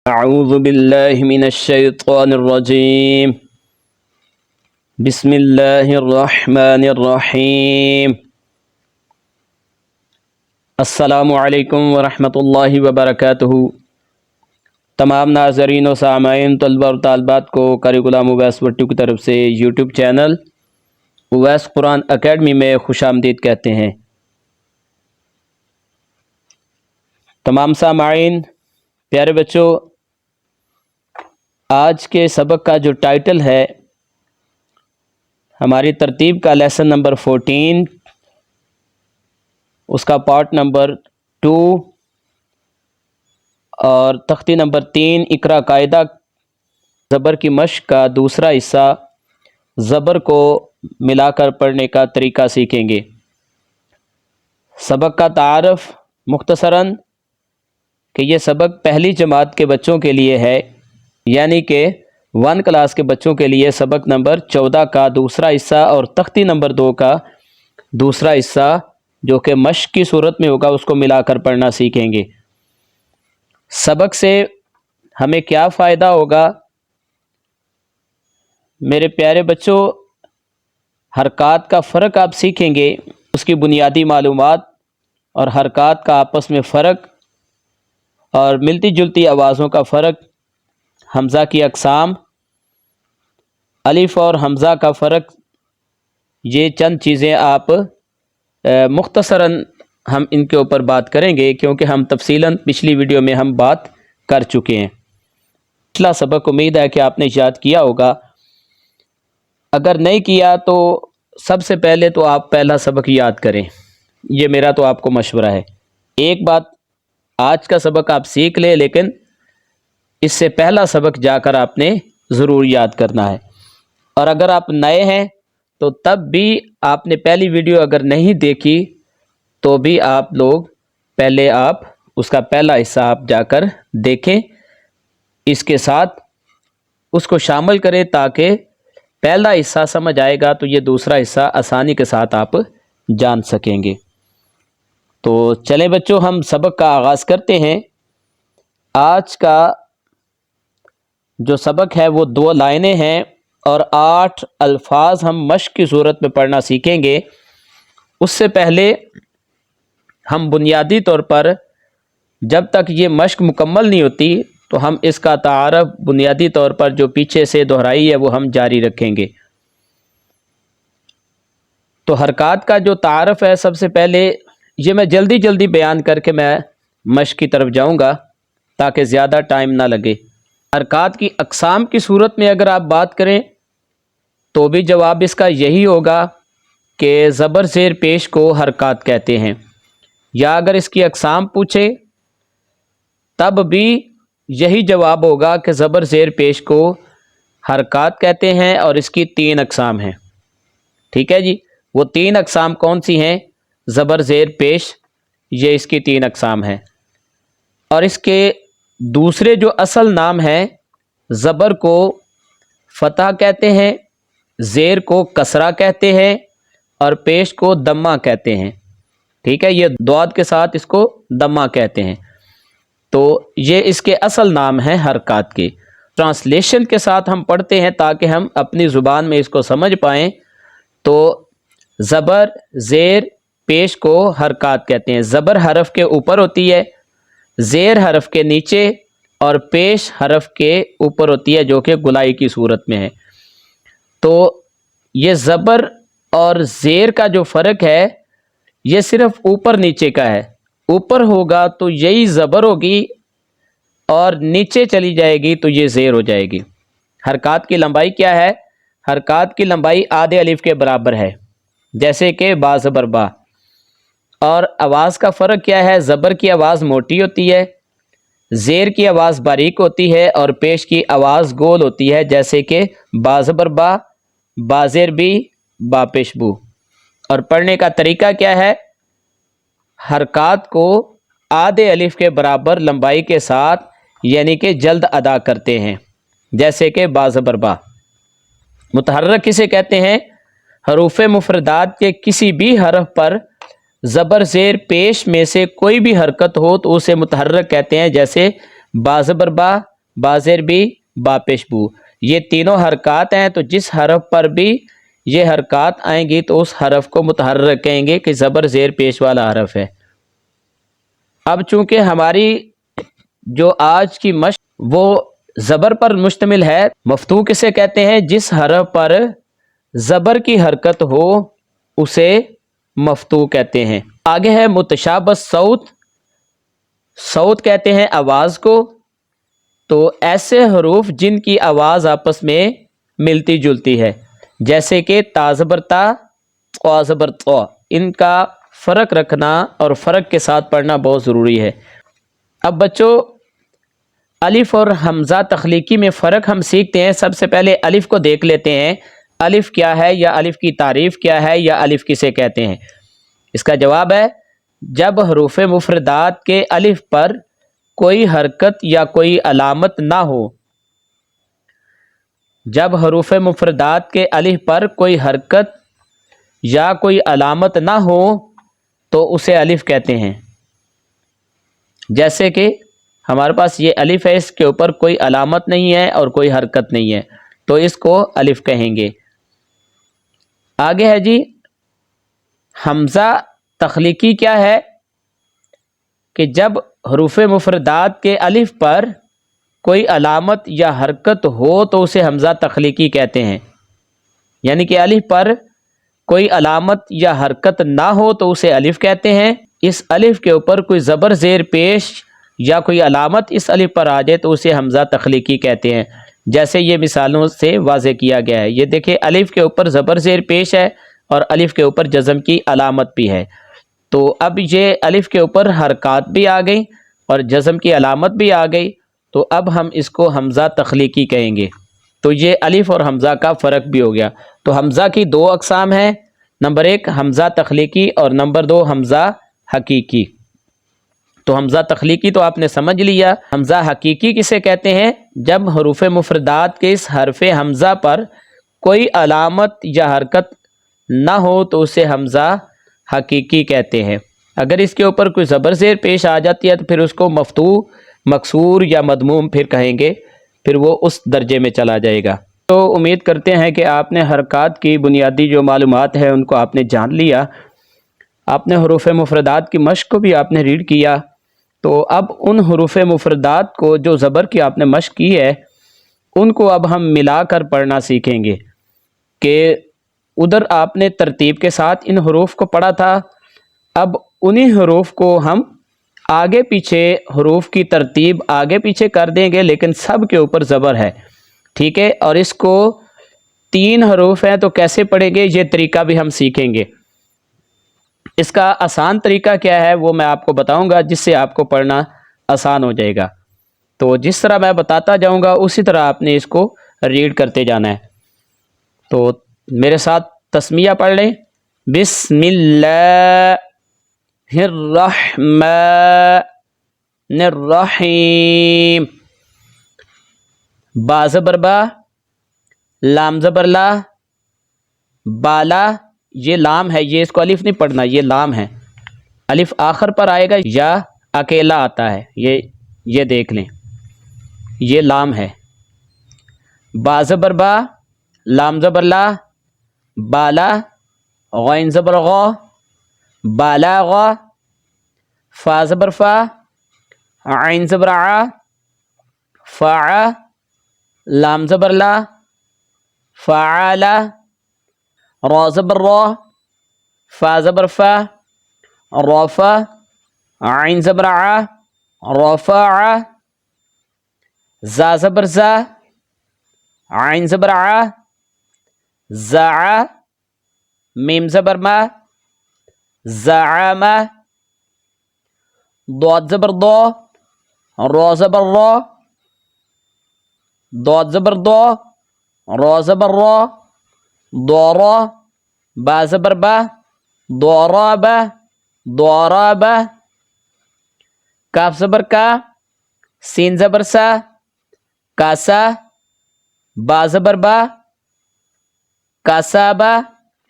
اعوذ باللہ من الشیطان الرجیم بسم اللہ الرحمن الرحیم السلام علیکم ورحمۃ اللہ وبرکاتہ۔ تمام ناظرین و سامعین، طلبہ اور طالبات کو قاری غلام اویس بٹو کی طرف سے یوٹیوب چینل اویس قرآن اکیڈمی میں خوش آمدید کہتے ہیں۔ تمام سامعین، پیارے بچوں، آج کے سبق کا جو ٹائٹل ہے، ہماری ترتیب کا لیسن نمبر 14، اس کا پارٹ نمبر 2 اور تختی نمبر 3 اقرا قاعدہ زبر کی مشق کا دوسرا حصہ، زبر کو ملا کر پڑھنے کا طریقہ سیکھیں گے۔ سبق کا تعارف مختصراً کہ یہ سبق پہلی جماعت کے بچوں کے لیے ہے، یعنی کہ 1 کلاس کے بچوں کے لیے سبق نمبر 14 کا دوسرا حصہ اور تختی نمبر 2 کا دوسرا حصہ جو کہ مشق کی صورت میں ہوگا، اس کو ملا کر پڑھنا سیکھیں گے۔ سبق سے ہمیں کیا فائدہ ہوگا؟ میرے پیارے بچوں، حرکات کا فرق آپ سیکھیں گے، اس کی بنیادی معلومات اور حرکات کا آپس میں فرق اور ملتی جلتی آوازوں کا فرق، حمزہ کی اقسام، الف اور حمزہ کا فرق، یہ چند چیزیں آپ مختصراً ہم ان کے اوپر بات کریں گے، کیونکہ ہم تفصیلاً پچھلی ویڈیو میں ہم بات کر چکے ہیں۔ پچھلا سبق امید ہے کہ آپ نے یاد کیا ہوگا، اگر نہیں کیا تو سب سے پہلے تو آپ پہلا سبق یاد کریں، یہ میرا تو آپ کو مشورہ ہے۔ ایک بات، آج کا سبق آپ سیکھ لیں، لیکن اس سے پہلا سبق جا کر آپ نے ضرور یاد کرنا ہے۔ اور اگر آپ نئے ہیں تو تب بھی آپ نے پہلی ویڈیو اگر نہیں دیکھی تو بھی آپ لوگ پہلے آپ اس کا پہلا حصہ آپ جا کر دیکھیں، اس کے ساتھ اس کو شامل کریں تاکہ پہلا حصہ سمجھ آئے گا تو یہ دوسرا حصہ آسانی کے ساتھ آپ جان سکیں گے۔ تو چلیں بچوں، ہم سبق کا آغاز کرتے ہیں۔ آج کا جو سبق ہے وہ 2 لائنیں ہیں اور 8 الفاظ ہم مشق کی صورت میں پڑھنا سیکھیں گے۔ اس سے پہلے ہم بنیادی طور پر، جب تک یہ مشق مکمل نہیں ہوتی تو ہم اس کا تعارف بنیادی طور پر جو پیچھے سے دہرائی ہے وہ ہم جاری رکھیں گے۔ تو حرکات کا جو تعارف ہے، سب سے پہلے یہ میں جلدی بیان کر کے میں مشق کی طرف جاؤں گا تاکہ زیادہ ٹائم نہ لگے۔ حرکات کی اقسام کی صورت میں اگر آپ بات کریں تو بھی جواب اس کا یہی ہوگا کہ زبر زیر پیش کو حرکات کہتے ہیں، یا اگر اس کی اقسام پوچھے تب بھی یہی جواب ہوگا کہ زبر زیر پیش کو حرکات کہتے ہیں اور اس کی 3 اقسام ہیں۔ ٹھیک ہے جی، وہ 3 اقسام کون سی ہیں؟ زبر زیر پیش، یہ اس کی 3 اقسام ہیں۔ اور اس کے دوسرے جو اصل نام ہیں، زبر کو فتح کہتے ہیں، زیر کو کسرہ کہتے ہیں اور پیش کو دمہ کہتے ہیں۔ ٹھیک ہے، یہ ضاد کے ساتھ اس کو دمہ کہتے ہیں۔ تو یہ اس کے اصل نام ہیں حرکات کے۔ ٹرانسلیشن کے ساتھ ہم پڑھتے ہیں تاکہ ہم اپنی زبان میں اس کو سمجھ پائیں۔ تو زبر زیر پیش کو حرکات کہتے ہیں۔ زبر حرف کے اوپر ہوتی ہے، زیر حرف کے نیچے اور پیش حرف کے اوپر ہوتی ہے، جو کہ گلائی کی صورت میں ہے۔ تو یہ زبر اور زیر کا جو فرق ہے یہ صرف اوپر نیچے کا ہے۔ اوپر ہوگا تو یہی زبر ہوگی اور نیچے چلی جائے گی تو یہ زیر ہو جائے گی۔ حرکات کی لمبائی کیا ہے؟ حرکات کی لمبائی آدھے الف کے برابر ہے، جیسے کہ با زبر با۔ اور آواز کا فرق کیا ہے؟ زبر کی آواز موٹی ہوتی ہے، زیر کی آواز باریک ہوتی ہے اور پیش کی آواز گول ہوتی ہے، جیسے کہ با زبر با، با زیر بی، با پیش بو۔ اور پڑھنے کا طریقہ کیا ہے؟ حرکات کو آدھے الف کے برابر لمبائی کے ساتھ یعنی کہ جلد ادا کرتے ہیں، جیسے کہ با زبر با۔ متحرک کسے کہتے ہیں؟ حروف مفردات کے کسی بھی حرف پر زبر زیر پیش میں سے کوئی بھی حرکت ہو تو اسے متحرک کہتے ہیں، جیسے با زبر با، با زیر بی با پیش بو، یہ تینوں حرکات ہیں، تو جس حرف پر بھی یہ حرکات آئیں گی تو اس حرف کو متحرک کہیں گے کہ زبر زیر پیش والا حرف ہے۔ اب چونکہ ہماری جو آج کی مشق وہ زبر پر مشتمل ہے، مفتوح کسے کہتے ہیں؟ جس حرف پر زبر کی حرکت ہو اسے مفتوح کہتے ہیں۔ آگے ہے متشابہ صوت، صوت کہتے ہیں آواز کو، تو ایسے حروف جن کی آواز آپس میں ملتی جلتی ہے، جیسے کہ تا زبر تا، قا زبر قا، ان کا فرق رکھنا اور فرق کے ساتھ پڑھنا بہت ضروری ہے۔ اب بچوں الف اور حمزہ تخلیقی میں فرق ہم سیکھتے ہیں۔ سب سے پہلے الف کو دیکھ لیتے ہیں، الف کیا ہے یا الف کی تعریف کیا ہے یا الف کسے کہتے ہیں؟ اس کا جواب ہے جب حروف مفردات کے الف پر کوئی حرکت یا کوئی علامت نہ ہو، جب حروف مفردات کے الف پر کوئی حرکت یا کوئی علامت نہ ہو تو اسے الف کہتے ہیں۔ جیسے کہ ہمارے پاس یہ الف ہے، اس کے اوپر کوئی علامت نہیں ہے اور کوئی حرکت نہیں ہے، تو اس کو الف کہیں گے۔ آگے ہے جی حمزہ تخلیقی کیا ہے کہ جب حروف مفردات کے الف پر کوئی علامت یا حرکت ہو تو اسے حمزہ تخلیقی کہتے ہیں، یعنی کہ الف پر کوئی علامت یا حرکت نہ ہو تو اسے الف کہتے ہیں۔ اس الف کے اوپر کوئی زبر زیر پیش یا کوئی علامت اس الف پر آ جائے تو اسے حمزہ تخلیقی کہتے ہیں، جیسے یہ مثالوں سے واضح کیا گیا ہے۔ یہ دیکھیں الف کے اوپر زبر زیر پیش ہے اور الف کے اوپر جزم کی علامت بھی ہے، تو اب یہ الف کے اوپر حرکات بھی آ گئی اور جزم کی علامت بھی آ گئی، تو اب ہم اس کو حمزہ تخلیقی کہیں گے۔ تو یہ الف اور حمزہ کا فرق بھی ہو گیا۔ تو حمزہ کی دو اقسام ہیں، نمبر ایک حمزہ تخلیقی اور نمبر دو حمزہ حقیقی۔ تو حمزہ تخلیقی تو آپ نے سمجھ لیا، حمزہ حقیقی کسے کہتے ہیں؟ جب حروف مفردات کے اس حرف حمزہ پر کوئی علامت یا حرکت نہ ہو تو اسے حمزہ حقیقی کہتے ہیں۔ اگر اس کے اوپر کوئی زبر زیر پیش آ جاتی ہے تو پھر اس کو مفتوح، مکسور یا مضموم پھر کہیں گے، پھر وہ اس درجے میں چلا جائے گا۔ تو امید کرتے ہیں کہ آپ نے حرکات کی بنیادی جو معلومات ہیں ان کو آپ نے جان لیا، آپ نے حروف مفردات کی مشق کو بھی آپ نے ریڈ کیا۔ تو اب ان حروف مفردات کو جو زبر کی آپ نے مشق کی ہے ان کو اب ہم ملا کر پڑھنا سیکھیں گے کہ ادھر آپ نے ترتیب کے ساتھ ان حروف کو پڑھا تھا، اب انہی حروف کو ہم آگے پیچھے حروف کی ترتیب آگے پیچھے کر دیں گے، لیکن سب کے اوپر زبر ہے، ٹھیک ہے؟ اور اس کو 3 حروف ہیں تو کیسے پڑھیں گے یہ طریقہ بھی ہم سیکھیں گے۔ اس کا آسان طریقہ کیا ہے وہ میں آپ کو بتاؤں گا، جس سے آپ کو پڑھنا آسان ہو جائے گا۔ تو جس طرح میں بتاتا جاؤں گا اسی طرح آپ نے اس کو ریڈ کرتے جانا ہے۔ تو میرے ساتھ تسمیہ پڑھ لیں، بسم اللہ الرحمن الرحیم۔ با زبر با، لام زبر لا، بالا، یہ لام ہے، یہ اس کو الف نہیں پڑھنا، یہ لام ہے، الف آخر پر آئے گا یا اکیلا آتا ہے، یہ دیکھ لیں، یہ لام ہے۔ با زبر با، لام زبر لا، بالا، غین زبر غا، بالا غا، فا زبر فا، عین زبر ع، فا، لام زبر لا، فعالا، را زبر را، فا زبر فا، رافا، عین زبر ع، رافع، زا زبر زا، عین زبر ع، زع، میم زبر ما، زعم، ضاد زبر ضا، را زبر را، ضاد زبر ضا، را زبر را، ضارا، با زبر با، ضارب، ضارب، کاف زبر کا، سین زبر سا، کاسا، با زبر با، کاسابا،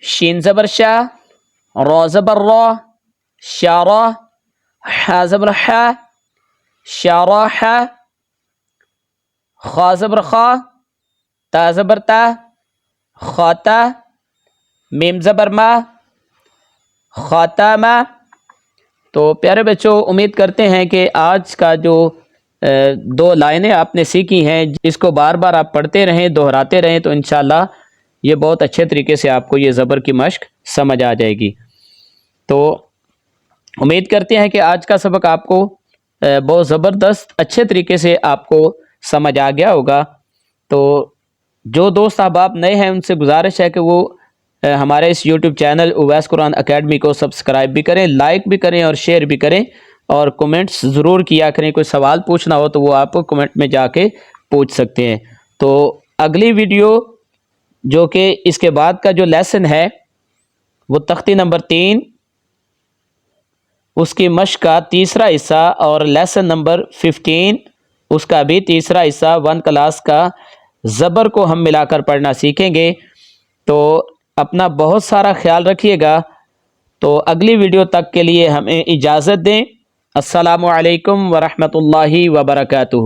شین زبر شا، را زبر را، شارا، حا زبر حا، شاراحا، خا زبر خا، تا زبر تا، خاتا، میم زبر ما، خاتمہ۔ تو پیارے بچوں، امید کرتے ہیں کہ آج کا جو دو لائنیں آپ نے سیکھی ہیں، اس کو بار بار آپ پڑھتے رہیں، دہراتے رہیں، تو انشاءاللہ یہ بہت اچھے طریقے سے آپ کو یہ زبر کی مشق سمجھ آ جائے گی۔ تو امید کرتے ہیں کہ آج کا سبق آپ کو بہت زبردست اچھے طریقے سے آپ کو سمجھ آ گیا ہوگا۔ تو جو دوست احباب نئے ہیں ان سے گزارش ہے کہ وہ ہمارے اس یوٹیوب چینل اویس قرآن اکیڈمی کو سبسکرائب بھی کریں، لائک بھی کریں اور شیئر بھی کریں، اور کومنٹس ضرور کیا کریں۔ کوئی سوال پوچھنا ہو تو وہ آپ کو کومنٹ میں جا کے پوچھ سکتے ہیں۔ تو اگلی ویڈیو جو کہ اس کے بعد کا جو لیسن ہے وہ تختی نمبر 3، اس کی مشق کا تیسرا حصہ، اور لیسن نمبر 15 اس کا بھی تیسرا حصہ 1 کلاس کا زبر کو ہم ملا کر پڑھنا سیکھیں گے۔ تو اپنا بہت سارا خیال رکھیے گا۔ تو اگلی ویڈیو تک کے لیے ہمیں اجازت دیں۔ السلام علیکم ورحمۃ اللہ وبرکاتہ۔